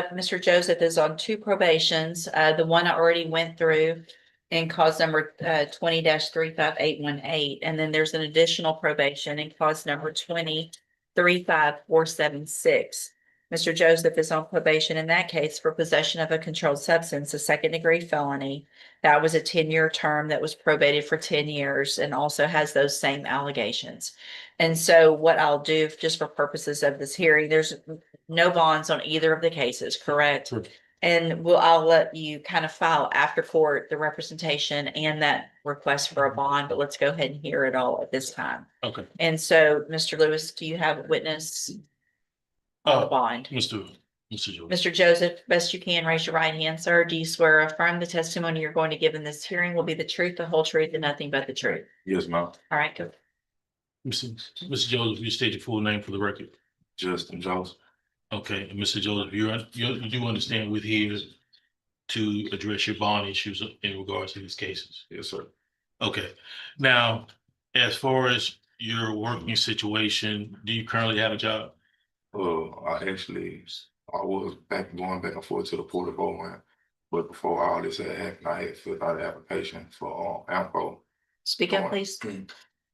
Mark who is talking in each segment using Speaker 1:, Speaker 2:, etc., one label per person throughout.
Speaker 1: Mr. Joseph is on 2 probations. The one I already went through in cause number 20-35818. And then there's an additional probation in cause number 20-35476. Mr. Joseph is on probation in that case for possession of a controlled substance, a second-degree felony. That was a 10-year term that was probated for 10 years and also has those same allegations. And so what I'll do, just for purposes of this hearing, there's no bonds on either of the cases, correct?
Speaker 2: Sure.
Speaker 1: And I'll let you kind of file after court the representation and that request for a bond, but let's go ahead and hear it all at this time.
Speaker 2: Okay.
Speaker 1: And so, Mr. Lewis, do you have a witness on the bond?
Speaker 2: Mr. Joseph.
Speaker 1: Mr. Joseph, best you can, raise your right hand, sir. Do you swear or affirm the testimony you're going to give in this hearing will be the truth, the whole truth, and nothing but the truth?
Speaker 3: Yes, ma'am.
Speaker 1: All right, go.
Speaker 2: Mr. Joseph, you state your full name for the record.
Speaker 3: Justin Joseph.
Speaker 2: Okay, and Mr. Joseph, you do understand we're here to address your bond issues in regards to these cases?
Speaker 3: Yes, sir.
Speaker 2: Okay, now, as far as your working situation, do you currently have a job?
Speaker 3: I was going back and forth to the Port of Owen, but before all this had happened, I had filled out an application for AMCO.
Speaker 1: Speak up, please.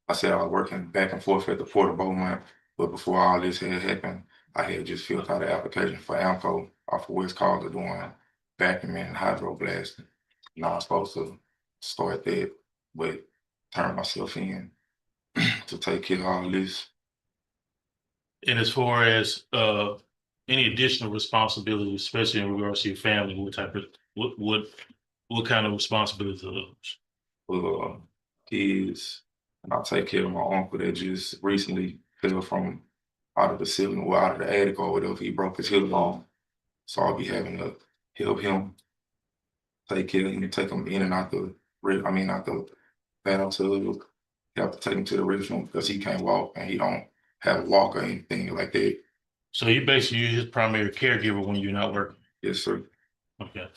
Speaker 3: I said I was working back and forth at the Port of Owen, but before all this had happened, I had just filled out an application for AMCO off of West College doing vacuuming and hydroblasting. Now I'm supposed to start that, but turn myself in to take care of all this.
Speaker 2: And as far as any additional responsibilities, especially in regards to your family, what kind of responsibilities are those?
Speaker 3: Kids, and I'll take care of my uncle that just recently fell from out of the ceiling or out of the attic or whatever. He broke his hip bone. So I'll be having to help him, take care of him, take him in and out the bathtub. Have to take him to the restroom because he can't walk and he don't have a walk or anything like that.
Speaker 2: So you basically his primary caregiver when you're not working?
Speaker 3: Yes, sir.
Speaker 2: Okay.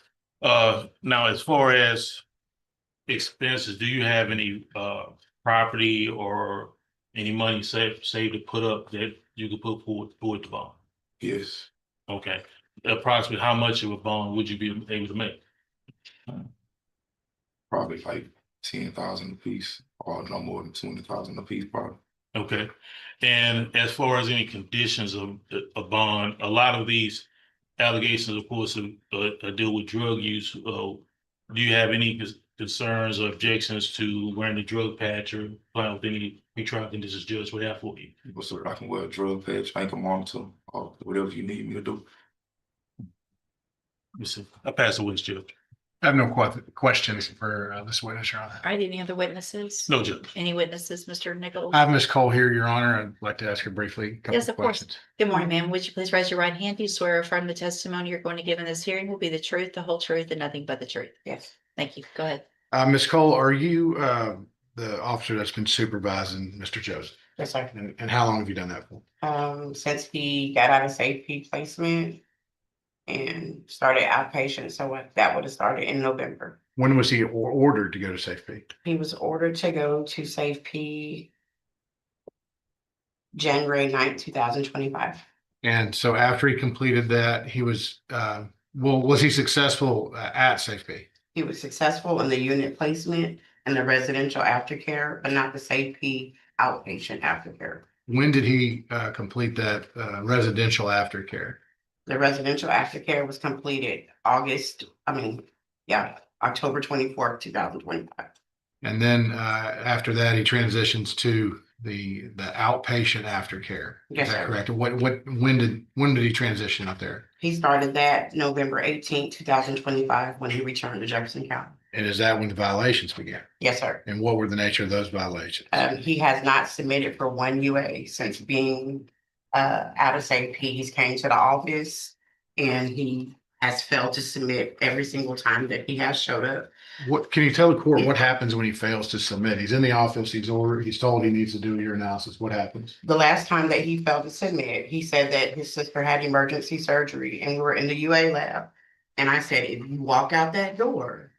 Speaker 2: Now as far as expenses, do you have any property or any money saved to put up that you could put forward the bond?
Speaker 3: Yes.
Speaker 2: Okay. Approximately how much of a bond would you be able to make?
Speaker 3: Probably like 10,000 a piece, or no more than 20,000 a piece, probably.
Speaker 2: Okay. And as far as any conditions of a bond, a lot of these allegations, of course, deal with drug use. Do you have any concerns or objections to wearing a drug patch or applying with any pretrial conditions judge would have for you?
Speaker 3: So I can wear a drug patch, ankle monitor, or whatever you need me to do.
Speaker 2: Listen, I pass the witness, Judge.
Speaker 4: I have no questions for this witness, Your Honor.
Speaker 1: All right, any other witnesses?
Speaker 2: No, Judge.
Speaker 1: Any witnesses, Mr. Nichols?
Speaker 4: I have Ms. Cole here, Your Honor. I'd like to ask her briefly a couple
Speaker 1: Yes,
Speaker 4: of
Speaker 1: of course.
Speaker 4: questions.
Speaker 1: Good morning, ma'am. Would you please raise your right hand? Do you swear or affirm the testimony you're going to give in this hearing will be the truth, the whole truth, and nothing but the truth?
Speaker 5: Yes.
Speaker 1: Thank you. Go ahead.
Speaker 4: Ms. Cole, are you the officer that's been supervising Mr. Joseph?
Speaker 5: Yes, sir.
Speaker 4: And how long have you done that for?
Speaker 5: Since he got out of safety placement and started outpatient, so that would have started in November.
Speaker 4: When was he ordered to go to safety?
Speaker 5: He was ordered to go to safety January 9th, 2025.
Speaker 4: And so after he completed that, he was, was he successful at safety?
Speaker 5: He was successful in the unit placement and the residential aftercare, but not the safety outpatient aftercare.
Speaker 4: When did he complete that residential aftercare?
Speaker 5: The residential aftercare was completed October 24th, 2025.
Speaker 4: And then after that, he transitions to the outpatient aftercare.
Speaker 5: Yes,
Speaker 4: Is that
Speaker 5: sir.
Speaker 4: correct? When did he transition up there?
Speaker 5: He started that November 18th, 2025, when he returned to Jefferson County.
Speaker 4: And is that when the violations began?
Speaker 5: Yes, sir.
Speaker 4: And what were the nature of those violations?
Speaker 5: He has not submitted for one UA since being out of safety. He's came to the office and he has failed to submit every single time that he has showed up.
Speaker 4: What can you tell the court what happens when he fails to submit? He's in the office, he's told he needs to do your analysis. What happens?
Speaker 5: The last time that he failed to submit, he said that his sister had emergency surgery and we were in the UA lab. And I said, if you walk out that door,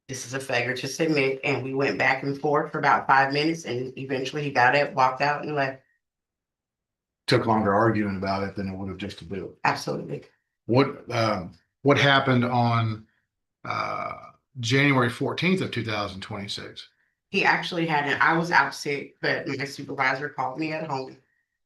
Speaker 5: this is a failure to submit. And we went back and forth for about 5 minutes and eventually he got it, walked out and left.
Speaker 4: Took longer arguing about it than it would have just to do it.
Speaker 5: Absolutely.
Speaker 4: What happened on January 14th of 2026?
Speaker 5: He actually I was out sick, but my supervisor called me at home.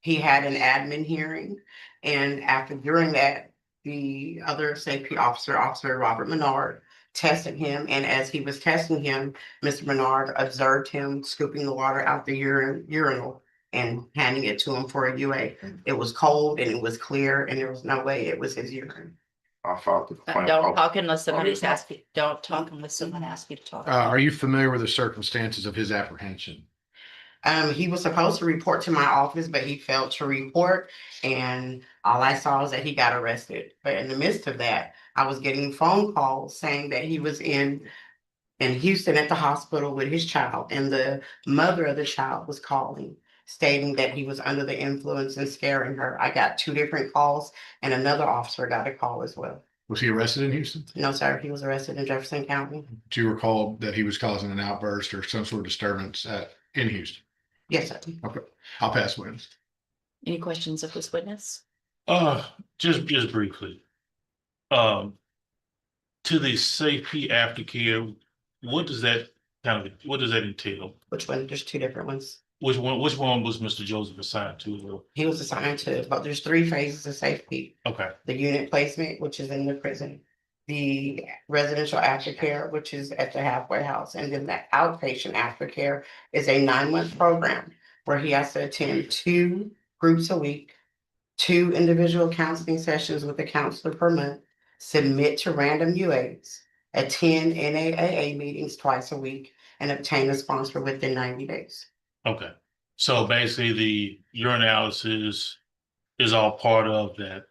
Speaker 5: He had an admin hearing, and during that, the other safety officer, Officer Robert Menard, tested him, and as he was testing him, Mr. Menard observed him scooping the water out the urinal and handing it to him for a UA. It was cold and it was clear, and there was no way it was his urine.
Speaker 3: I filed the complaint.
Speaker 1: Don't talk unless somebody's asking, don't talk unless someone asks you to talk.
Speaker 4: Are you familiar with the circumstances of his apprehension?
Speaker 5: He was supposed to report to my office, but he failed to report. And all I saw was that he got arrested. But in the midst of that, I was getting phone calls saying that he was in Houston at the hospital with his child. And the mother of the child was calling, stating that he was under the influence and scaring her. I got 2 different calls, and another officer got a call as well.
Speaker 4: Was he arrested in Houston?
Speaker 5: No, sir, he was arrested in Jefferson County.
Speaker 4: Do you recall that he was causing an outburst or some sort of disturbance in Houston?
Speaker 5: Yes, sir.
Speaker 4: Okay, I'll pass witness.
Speaker 1: Any questions of this witness?
Speaker 2: Just briefly. To the safety aftercare, what does that entail?
Speaker 5: Which one? There's 2 different ones.
Speaker 2: Which one was Mr. Joseph assigned to?
Speaker 5: He was assigned to, but there's 3 phases of safety.
Speaker 2: Okay,
Speaker 5: The unit placement, which is in the prison, the residential aftercare, which is at the halfway house, and then the outpatient aftercare is a 9-month program where he has to attend 2 groups a week, 2 individual counseling sessions with a counselor per month, submit to random UAs, attend NAAA meetings twice a week, and obtain a sponsor within 90 days.
Speaker 2: okay. So basically the urinalysis is all part of that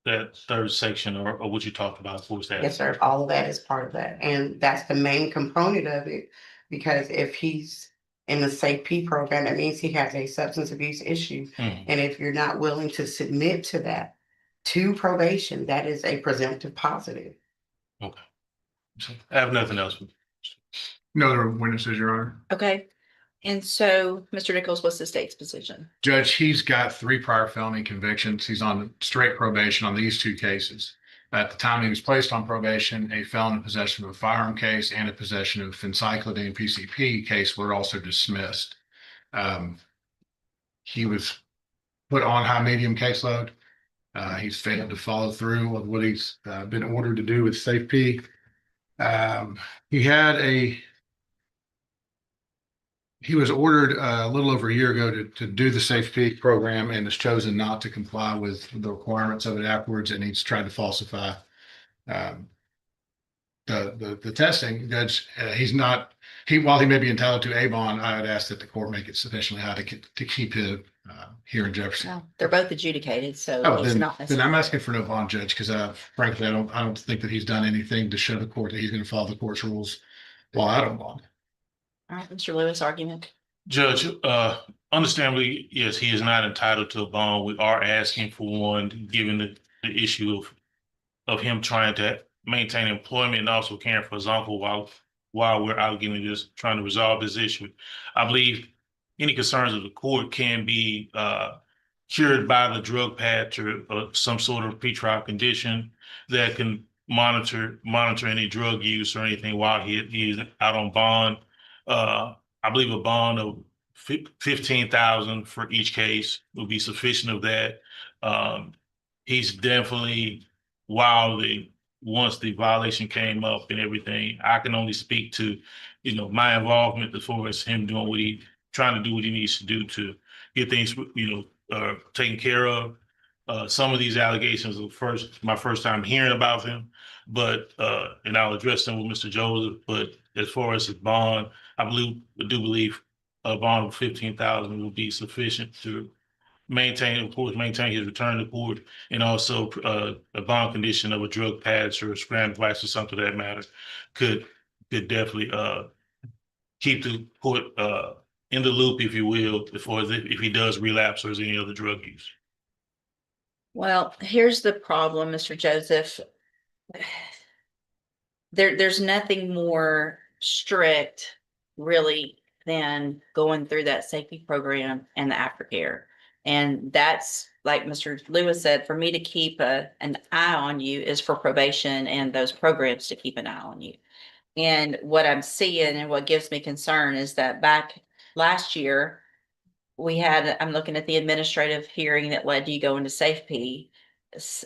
Speaker 2: 3rd section or what you talked about for that.
Speaker 5: Yes, sir. All of that is part of that. And that's the main component of it. Because if he's in the SAFE program, that means he has a substance abuse issue.
Speaker 2: Mhm.
Speaker 5: And if you're not willing to submit to that, to probation, that is a presumptive positive.
Speaker 2: Okay. So I have nothing else.
Speaker 4: No other witnesses, Your Honor.
Speaker 1: Okay. And so, Mr. Nichols, what's the state's position?
Speaker 4: Judge, he's got 3 prior felony convictions. He's on straight probation on these 2 cases. At the time he was placed on probation, a felon in possession of a firearm case and a possession of phencyclidine PCP case were also dismissed. He was put on high medium caseload. He's failed to follow through with what he's been ordered to do with safety. He was ordered a little over a year ago to do the Safe Peak program and has chosen not to comply with the requirements of it afterwards, and he's tried to falsify the testing. Judge, while he may be entitled to a bond, I would ask that the court make it sufficiently high to keep him here in Jefferson.
Speaker 1: Well, they're both adjudicated, so
Speaker 4: Oh,
Speaker 1: it's
Speaker 4: then
Speaker 1: not
Speaker 4: I'm
Speaker 1: necessary.
Speaker 4: asking for no bond, Judge, because frankly, I don't think that he's done anything to show the court that he's going to follow the court's rules while out on bond.
Speaker 1: All right, Mr. Lewis, argument.
Speaker 2: Judge, understandably, yes, he is not entitled to a bond. We are asking for one, given the issue of him trying to maintain employment and also caring for his uncle while we're out getting this, trying to resolve this issue. I believe any concerns of the court can be cured by the drug patch or some sort of pretrial condition that can monitor any drug use or anything while he is out on bond. I believe a bond of $15,000 for each case will be sufficient of that. He's definitely, once the violation came up and everything, I can only speak to, my involvement as far as him trying to do what he needs to do to get things, taken care of. Some of these allegations are my first time hearing about them, but and I'll address them with Mr. Joseph. But as far as his bond, I do believe a bond of $15,000 will be sufficient to maintain his return to court, and also a bond condition of a drug patch or a scram device or something of that matter could definitely keep the court in the loop, if you will, if he does relapse or has any other drug use.
Speaker 1: Well, here's the problem, Mr. Joseph. There's nothing more strict really than going through that safety program and the aftercare. And that's like Mr. Lewis said, for me to keep an eye on you is for probation and those programs to keep an eye on you. And what I'm seeing and what gives me concern is that back last year, I'm looking at the administrative hearing that led you going to safety.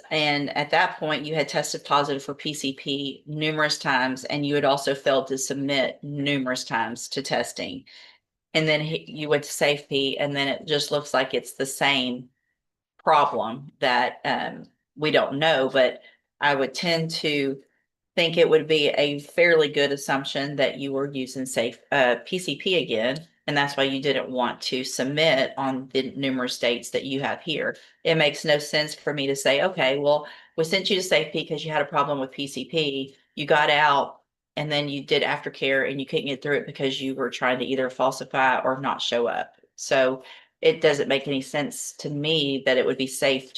Speaker 1: And at that point, you had tested positive for PCP numerous times, and you had also failed to submit numerous times to testing. And then you went to safety, and then it just looks like it's the same problem that we don't know, but I would tend to think it would be a fairly good assumption that you were using PCP again, and that's why you didn't want to submit on the numerous dates that you have here. It makes no sense for me to say, okay, well, we sent you to safety because you had a problem with PCP. You got out and then you did aftercare and you couldn't get through it because you were trying to either falsify or not show up. So it doesn't make any sense to me that it would be safe